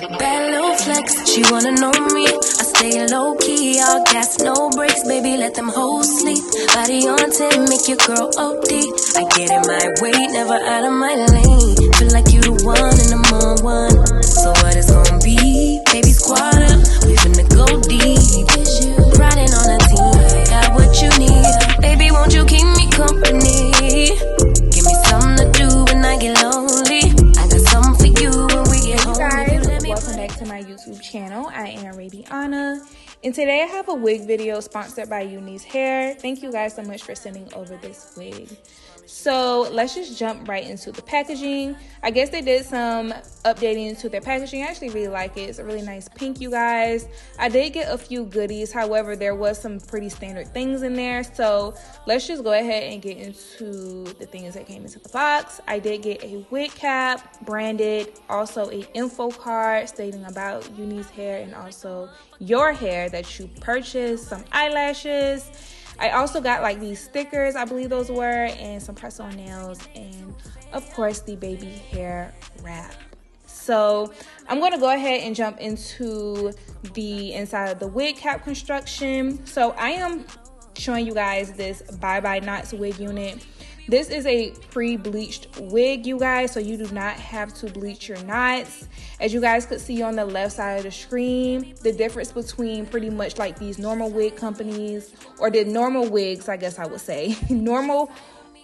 Bad little flex, she wanna know me. I stay low key, all gas, no brakes, baby, let them hoes sleep. Body on 10, make your girl OD. I get in my way, never out of my lane. Feel like you the one and I'm on one. So what it's gonna be? Baby, squad up, we finna go deep. Riding on a team, got what you need. Baby, won't you keep me company? Give me something to do when I get lonely. I got something for you when we get home. Hey guys, welcome back to my YouTube channel. I am Rabiana, and today I have a wig video sponsored by Unice hair. Thank you guys so much for sending over this wig. So let's just jump right into the packaging. I guess they did some updating to their packaging. I actually really like it. It's a really nice pink, you guys. I did get a few goodies. However, there was some pretty standard things in there. So let's just go ahead and get into the things that came into the box. I did get a wig cap, branded, also a info card stating about Unice hair and also your hair that you purchased, some eyelashes. I also got like these stickers, I believe those were, and some press-on nails, and of course the baby hair wrap. So I'm going to go ahead and jump into the inside of the wig cap construction. So I am showing you guys this Bye Bye Knots wig unit. This is a pre-bleached wig, you guys, so you do not have to bleach your knots. As you guys could see on the left side of the screen, the difference between pretty much like these normal wig companies, or the normal wigs, I guess I would say, normal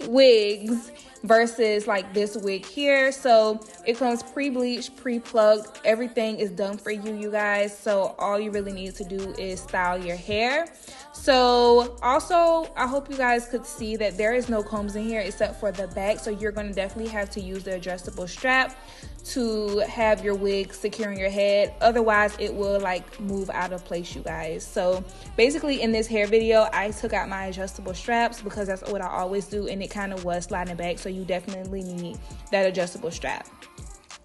wigs versus like this wig here. So it comes pre-bleached, pre-plugged, everything is done for you, you guys. So all you really need to do is style your hair. So also, I hope you guys could see that there is no combs in here except for the back. So you're going to definitely have to use the adjustable strap to have your wig securing your head. Otherwise, it will like move out of place, you guys. So basically in this hair video, I took out my adjustable straps because that's what I always do, and it kind of was sliding back. So you definitely need that adjustable strap.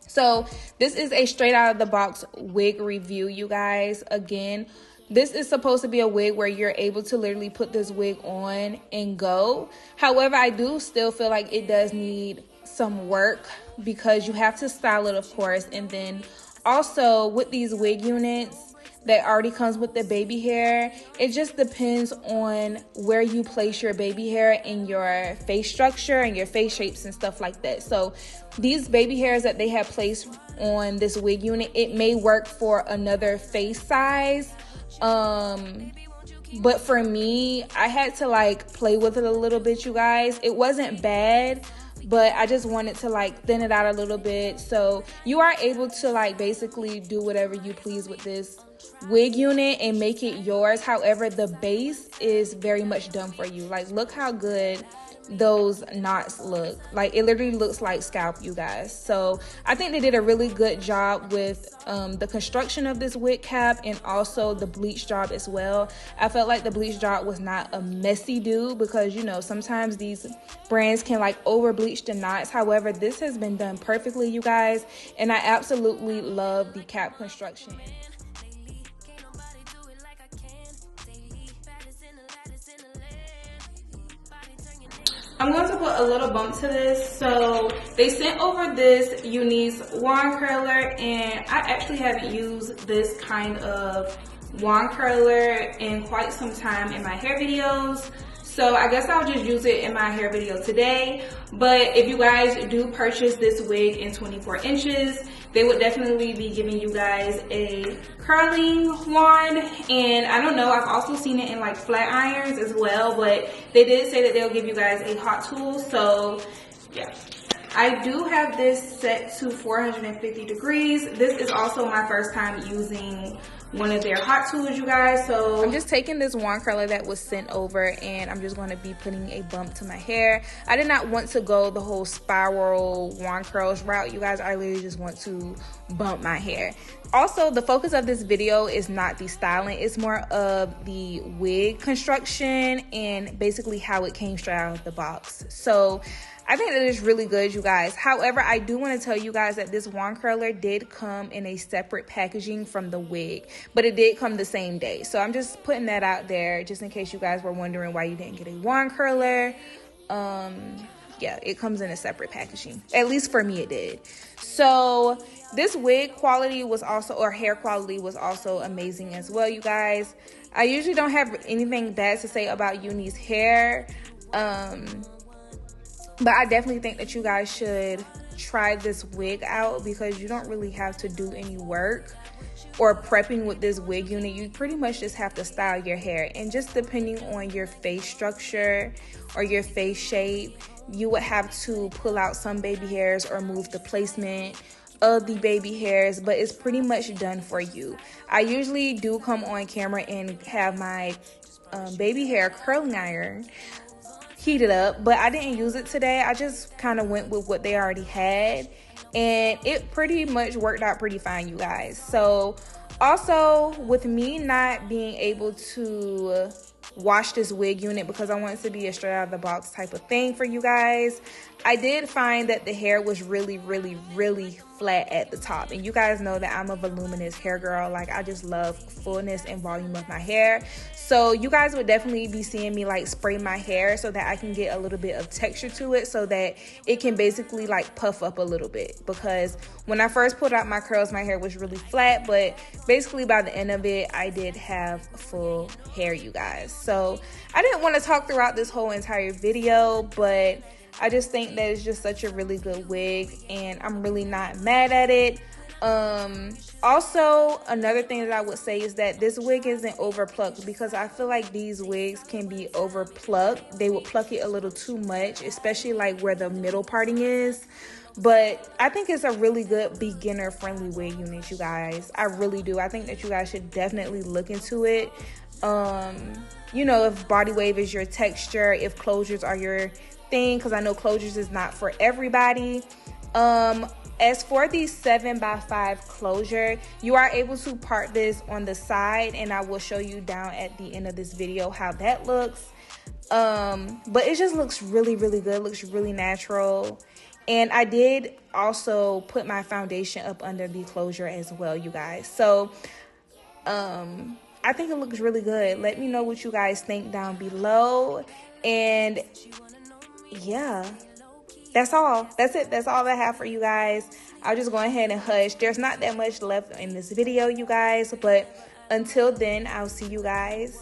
So this is a straight out of the box wig review, you guys. Again, this is supposed to be a wig where you're able to literally put this wig on and go. However, I do still feel like it does need some work because you have to style it, of course. And then also with these wig units that already comes with the baby hair, it just depends on where you place your baby hair in your face structure and your face shapes and stuff like that. So these baby hairs that they have placed on this wig unit, it may work for another face size. But for me, I had to like play with it a little bit, you guys. It wasn't bad, but I just wanted to like thin it out a little bit. So you are able to like basically do whatever you please with this wig unit and make it yours. However, the base is very much done for you. Like, look how good those knots look. Like, it literally looks like scalp, you guys. So I think they did a really good job with the construction of this wig cap and also the bleach job as well. I felt like the bleach job was not a messy do because, you know, sometimes these brands can like over bleach the knots. However, this has been done perfectly, you guys, and I absolutely love the cap construction. I'm going to put a little bump to this. So they sent over this Unice wand curler, and I actually haven't used this kind of wand curler in quite some time in my hair videos. So I guess I'll just use it in my hair video today. But if you guys do purchase this wig in 24 inches, they would definitely be giving you guys a curling wand. And I don't know, I've also seen it in like flat irons as well, but they did say that they'll give you guys a hot tool. So yeah, I do have this set to 450 degrees. This is also my first time using one of their hot tools, you guys. So I'm just taking this wand curler that was sent over, and I'm just going to be putting a bump to my hair. I did not want to go the whole spiral wand curls route, you guys. I literally just want to bump my hair. Also, the focus of this video is not the styling, it's more of the wig construction and basically how it came straight out of the box. So I think that is really good, you guys. However, I do want to tell you guys that this wand curler did come in a separate packaging from the wig, but it did come the same day. So I'm just putting that out there just in case you guys were wondering why you didn't get a wand curler. yeah, it comes in a separate packaging. At least for me it did. So this wig quality was also, or hair quality was also amazing as well, you guys. I usually don't have anything bad to say about Unice hair, but I definitely think that you guys should try this wig out, because you don't really have to do any work or prepping with this wig unit. You pretty much just have to style your hair, and just depending on your face structure or your face shape, you would have to pull out some baby hairs or move the placement of the baby hairs, but it's pretty much done for you. I usually do come on camera and have my baby hair curling iron heated up, but I didn't use it today. I just kind of went with what they already had, and it pretty much worked out pretty fine, you guys. So also, with me not being able to wash this wig unit because I want it to be a straight out of the box type of thing for you guys, I did find that the hair was really flat at the top. And you guys know that I'm a voluminous hair girl. Like, I just love fullness and volume of my hair. So you guys would definitely be seeing me like spray my hair so that I can get a little bit of texture to it, so that it can basically like puff up a little bit. Because when I first pulled out my curls, my hair was really flat, but basically by the end of it, I did have full hair, you guys. So I didn't want to talk throughout this whole entire video, but I just think that it's just such a really good wig, and I'm really not mad at it. Also, another thing that I would say is that this wig isn't over plucked, because I feel like these wigs can be over plucked. They would pluck it a little too much, especially like where the middle parting is. But I think it's a really good beginner friendly wig unit, you guys. I really do. I think that you guys should definitely look into it. You know, if body wave is your texture, if closures are your thing, because I know closures is not for everybody. As for the 7x5 closure, you are able to part this on the side, and I will show you down at the end of this video how that looks. But it just looks really good. It looks really natural. And I did also put my foundation up under the closure as well, you guys. So I think it looks really good. Let me know what you guys think down below. And yeah, that's all. That's it. That's all I have for you guys. I'll just go ahead and hush. There's not that much left in this video, you guys. But until then, I'll see you guys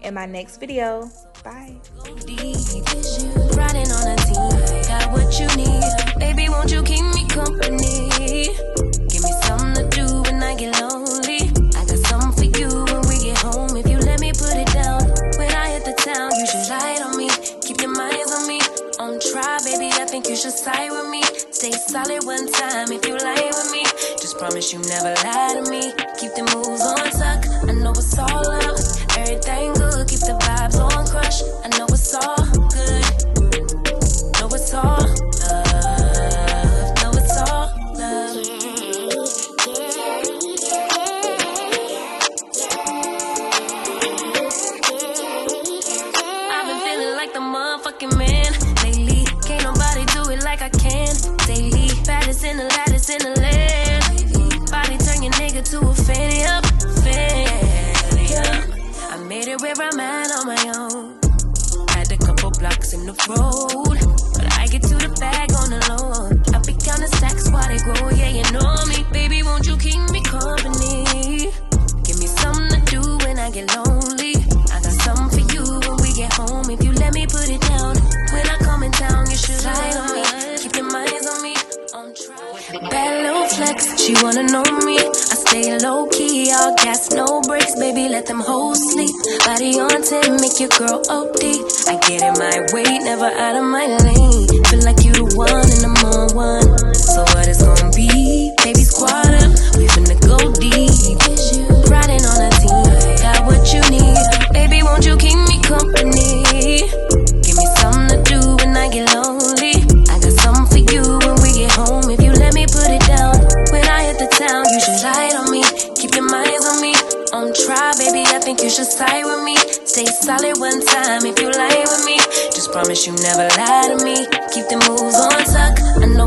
in my next video. Bye. Riding on a team, got what you need. Baby, won't you keep me company? Give me something to do when I get lonely. I got something for you when we get home. If you let me put it down, when I hit the town, you should light on me. Keep your minds on me. On try, baby, I think you should side with me. Stay solid one time if you lie with me. Just promise you never lie to me. Keep the moves on tuck. I know it's all love. Everything good. Keep the vibes on crush. I know it's all good. Know it's all love. Know it's all love. I've been feeling like the motherfucking man lately. Can't nobody do it like I can daily. Baddest in the lattice in the land. Body turn your nigga to a fanny up. Fanny up. I made it where I'm at on my own. Had a couple blocks in the road, but I get to the bag on the low. I be counting stacks while they grow, yeah, you know me. Baby, won't you keep me company? Give me something to do when I get lonely. I got something for you when we get home. If you let me put it down, when I come in town, you should slide on me. Keep your minds on me. Bad little flex, she wanna know me. I stay low key, all gas, no brakes. Baby, let them hoes sleep. Body on 10, make your girl OD. I get in my way, never out of my lane. Feel like you the one and I'm on one. So what it's gonna be? Baby, squad up, we finna go deep. Riding on a team, got what you need. Baby, won't you keep me company? Give me something to do when I get lonely. I got something for you when we get home. If you let me put it down, when I hit the town, you should light on me. Keep your minds on me. On try, baby, I think you should side with me. Stay solid one time if you lie with me. Just promise you never lie to me. Keep the moves on tuck. I know